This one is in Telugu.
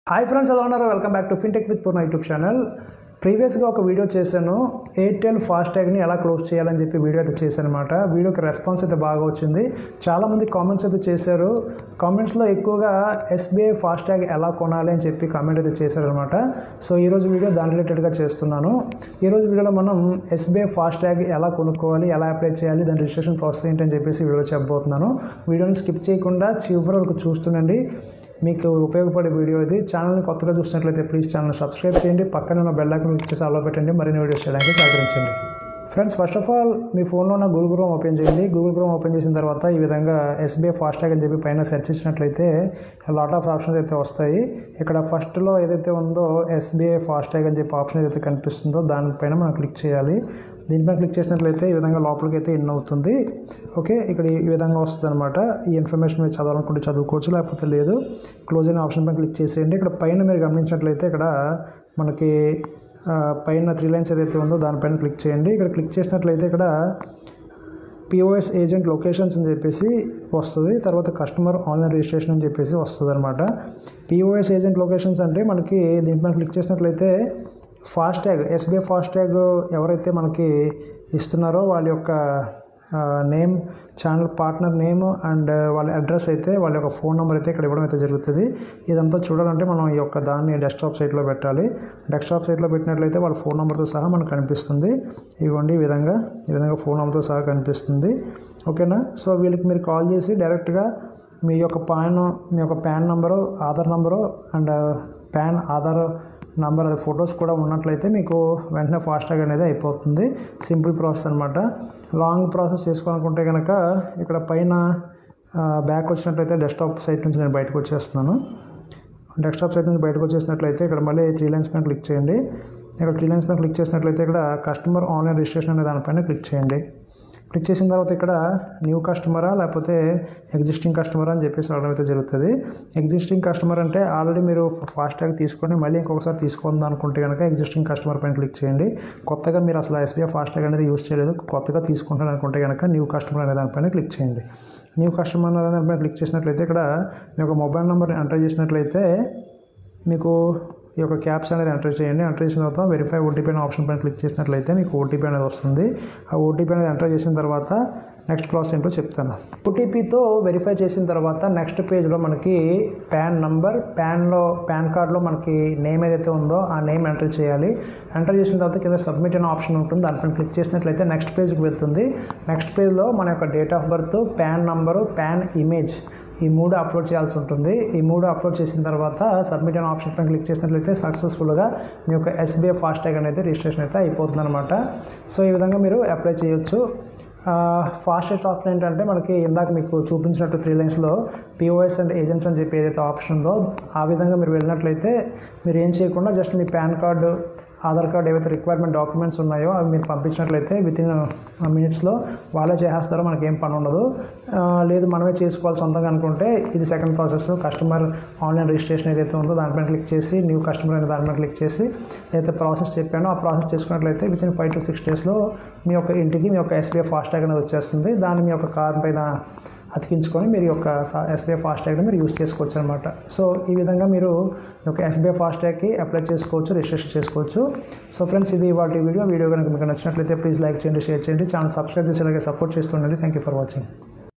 హాయ్ ఫ్రెండ్స్, ఎలా ఉన్నారు? Welcome back to fintech with Purna YouTube channel. ప్రీవియస్గా ఒక వీడియో చేశాను, ఎయిర్టెల్ ఫాస్టాగ్ని ఎలా క్లోజ్ చేయాలని చెప్పి వీడియో అయితే చేశాను అనమాట. వీడియోకి రెస్పాన్స్ అయితే బాగా వచ్చింది. చాలామంది కామెంట్స్ అయితే చేశారు. కామెంట్స్లో ఎక్కువగా ఎస్బీఐ ఫాస్టాగ్ ఎలా కొనాలి అని చెప్పి కామెంట్ అయితే చేశారనమాట. సో ఈరోజు వీడియో దాని రిలేటెడ్గా చేస్తున్నాను. ఈరోజు వీడియోలో మనం ఎస్బీఐ ఫాస్టాగ్ ఎలా కొనుక్కోవాలి, ఎలా అప్లై చేయాలి, దాని రిజిస్ట్రేషన్ ప్రాసెస్ ఏంటని చెప్పేసి వీడియో చెప్పబోతున్నాను. వీడియోని స్కిప్ చేయకుండా చివరి వరకు చూస్తుండండి. మీకు ఉపయోగపడే వీడియో ఇది. ఛానల్ని కొత్తగా చూసినట్లయితే ప్లీజ్ ఛానల్ సబ్స్క్రైబ్ చేయండి. పక్కన ఉన్న బెల్ ఐకాన్ క్లిక్ చేసి ఆల్లో పెట్టండి. మరిన్ని వీడియోస్ చేయడానికి సహకరించండి. ఫ్రెండ్స్, ఫస్ట్ ఆఫ్ ఆల్ మీ ఫోన్లో ఉన్న గూగుల్ క్రోమ్ ఓపెన్ చేయండి. గూగుల్ క్రోమ్ ఓపెన్ చేసిన తర్వాత ఈ విధంగా ఎస్బీఐ ఫాస్టాగ్ అని చెప్పి పైన సెర్చ్ ఇచ్చినట్లయితే లాట్ ఆఫ్ ఆప్షన్స్ అయితే వస్తాయి. ఇక్కడ ఫస్ట్లో ఏదైతే ఉందో ఎస్బీఐ ఫాస్టాగ్ అని చెప్పి ఆప్షన్ ఏదైతే కనిపిస్తుందో దానిపైన మనం క్లిక్ చేయాలి. దీనిపైన క్లిక్ చేసినట్లయితే ఈ విధంగా లోపలికి అయితే ఇన్ అవుతుంది. ఓకే, ఇక్కడ ఈ విధంగా వస్తుంది అనమాట. ఈ ఇన్ఫర్మేషన్ మీరు చదవాలనుకుంటే చదువుకోవచ్చు, లేకపోతే లేదు. క్లోజ్ అయిన ఆప్షన్ పైన క్లిక్ చేసేయండి. ఇక్కడ పైన మీరు గమనించినట్లయితే ఇక్కడ మనకి పైన 3 లైన్స్ ఏదైతే ఉందో దానిపైన క్లిక్ చేయండి. ఇక్కడ క్లిక్ చేసినట్లయితే ఇక్కడ పిఓఎస్ ఏజెంట్ లొకేషన్స్ అని చెప్పేసి వస్తుంది. తర్వాత కస్టమర్ ఆన్లైన్ రిజిస్ట్రేషన్ అని చెప్పేసి వస్తుంది అనమాట. పిఓఎస్ ఏజెంట్ లొకేషన్స్ అంటే మనకి దీనిపైన క్లిక్ చేసినట్లయితే ఫాస్టాగ్, ఎస్బీఐ ఫాస్టాగ్ ఎవరైతే మనకి ఇస్తున్నారో వాళ్ళ యొక్క name, channel partner name and వాళ్ళ అడ్రస్ అయితే, వాళ్ళ యొక్క ఫోన్ నెంబర్ అయితే ఇక్కడ ఇవ్వడం అయితే జరుగుతుంది. ఇదంతా చూడాలంటే మనం ఈ యొక్క దాన్ని డెస్క్టాప్ సైట్లో పెట్టాలి. డెస్క్టాప్ సైట్లో పెట్టినట్లయితే వాళ్ళ ఫోన్ నెంబర్తో సహా మనకు కనిపిస్తుంది. ఇవ్వండి, ఈ విధంగా ఫోన్ నెంబర్తో సహా కనిపిస్తుంది. ఓకేనా? సో వీళ్ళకి మీరు కాల్ చేసి డైరెక్ట్గా మీ యొక్క pan number, Aadhaar number and pan Aadhaar number, అది ఫొటోస్ కూడా ఉన్నట్లయితే మీకు వెంటనే ఫాస్టాగ్ అనేది అయిపోతుంది. సింపుల్ ప్రాసెస్ అనమాట. లాంగ్ ప్రాసెస్ చేసుకోవాలనుకుంటే కనుక ఇక్కడ పైన బ్యాక్ వచ్చినట్లయితే డెస్క్టాప్ సైట్ నుంచి నేను బయటకు వచ్చేస్తున్నాను. డెస్క్టాప్ సైట్ నుంచి బయటకు వచ్చేసినట్లయితే ఇక్కడ మళ్ళీ 3 లైన్స్ పైన క్లిక్ చేయండి. ఇక్కడ 3 లైన్స్ పైన క్లిక్ చేసినట్లయితే ఇక్కడ కస్టమర్ ఆన్లైన్ రిజిస్ట్రేషన్ అనే దానిపైన క్లిక్ చేయండి. క్లిక్ చేసిన తర్వాత ఇక్కడ న్యూ కస్టమరా లేకపోతే ఎగ్జిస్టింగ్ కస్టమరా అని చెప్పేసి రావడం అయితే జరుగుతుంది. ఎగ్జిస్టింగ్ కస్టమర్ అంటే ఆల్రెడీ మీరు ఫాస్టాగ్ తీసుకొని మళ్ళీ ఇంకొకసారి తీసుకుందాం అనుకుంటే కనుక ఎగ్జిస్టింగ్ కస్టమర్ పైన క్లిక్ చేయండి. కొత్తగా మీరు అసలు ఎస్బీఐ ఫాస్టాగ్ అనేది యూజ్ చేయలేదు, కొత్తగా తీసుకుంటాను అనుకుంటే కనుక న్యూ కస్టమర్ అనే దానిపైన క్లిక్ చేయండి. న్యూ కస్టమర్ అనే దానిపైన క్లిక్ చేసినట్లయితే ఇక్కడ మీ యొక్క మొబైల్ నెంబర్ని ఎంటర్ చేసినట్లయితే మీకు ఈ యొక్క క్యాప్స్ అనేది ఎంటర్ చేయండి. ఎంటర్ చేసిన తర్వాత వెరిఫై ఓటీపీ అనే ఆప్షన్ పైన క్లిక్ చేసినట్లయితే మీకు ఓటీపీ అనేది వస్తుంది. ఆ ఓటీపీ అనేది ఎంటర్ చేసిన తర్వాత నెక్స్ట్ ప్రాసెస్ ఏంటో చెప్తాను. ఓటీపీతో వెరిఫై చేసిన తర్వాత నెక్స్ట్ పేజ్లో మనకి పాన్ నంబర్, పాన్ కార్డ్లో మనకి నేమ్ ఏదైతే ఉందో ఆ నేమ్ ఎంటర్ చేయాలి. ఎంటర్ చేసిన తర్వాత కింద సబ్మిట్ అనే ఆప్షన్ ఉంటుంది. దానిపైన క్లిక్ చేసినట్లయితే నెక్స్ట్ పేజ్కి వెళ్తుంది. నెక్స్ట్ పేజ్లో మన యొక్క date of birth, pan number, pan image, ఈ 3 అప్లోడ్ చేయాల్సి ఉంటుంది. ఈ 3 అప్లోడ్ చేసిన తర్వాత సబ్మిట్ అనే ఆప్షన్ పైన క్లిక్ చేసినట్లయితే సక్సెస్ఫుల్గా మీ యొక్క ఎస్బీఐ ఫాస్టాగ్ అనేది రిజిస్ట్రేషన్ అయితే అయిపోతుంది అనమాట. సో ఈ విధంగా మీరు అప్లై చేయొచ్చు. ఫాస్టెస్ట్ ఆప్షన్ ఏంటంటే మనకి ఇందాక మీకు చూపించినట్టు 3 లైన్స్లో పిఓఎస్ అండ్ ఏజెంట్స్ అని చెప్పి ఏదైతే ఆప్షన్ ఉందో ఆ విధంగా మీరు వెళ్ళినట్లయితే మీరు ఏం చేయకుండా జస్ట్ మీ పాన్ కార్డు, ఆధార్ కార్డు ఏవైతే రిక్వైర్మెంట్ డాక్యుమెంట్స్ ఉన్నాయో అవి మీరు పంపించినట్లయితే వితిన్ మినిట్స్లో వాళ్ళే చేసేస్తారో, మనకేం పని ఉండదు. లేదు మనమే చేసుకోవాలి సొంతంగా అనుకుంటే ఇది second process. Customer online registration ఏదైతే ఉందో దానిపైన క్లిక్ చేసి న్యూ కస్టమర్ అనే దానిపైన క్లిక్ చేసి ఏదైతే ప్రాసెస్ చెప్పానో ఆ ప్రాసెస్ చేసుకున్నట్లయితే వితిన్ 5 to 6 డేస్లో మీ యొక్క ఇంటికి మీ యొక్క ఎస్బీఐ ఫాస్టాగ్ అనేది వచ్చేస్తుంది. దాన్ని మీ యొక్క కార్ పైన అతికించుకొని మీరు యొక్క ఎస్బీఐ ఫాస్టాగ్ని మీరు యూజ్ చేసుకోవచ్చు అనమాట. సో ఈ విధంగా మీరు ఒక ఎస్బీఐ ఫాస్టాగ్కి అప్లై చేసుకోవచ్చు, రిజిస్ట్రేషన్ చేసుకోవచ్చు. సో ఫ్రెండ్స్, ఇది వాటి వీడియో కనుక మీకు నచ్చినట్లయితే ప్లీజ్ లైక్ చేయండి, షేర్ చేయండి, ఛానల్ సబ్స్క్రైబ్ చేసి అలాగే సపోర్ట్ చేస్తుండండి. Thank you for watching.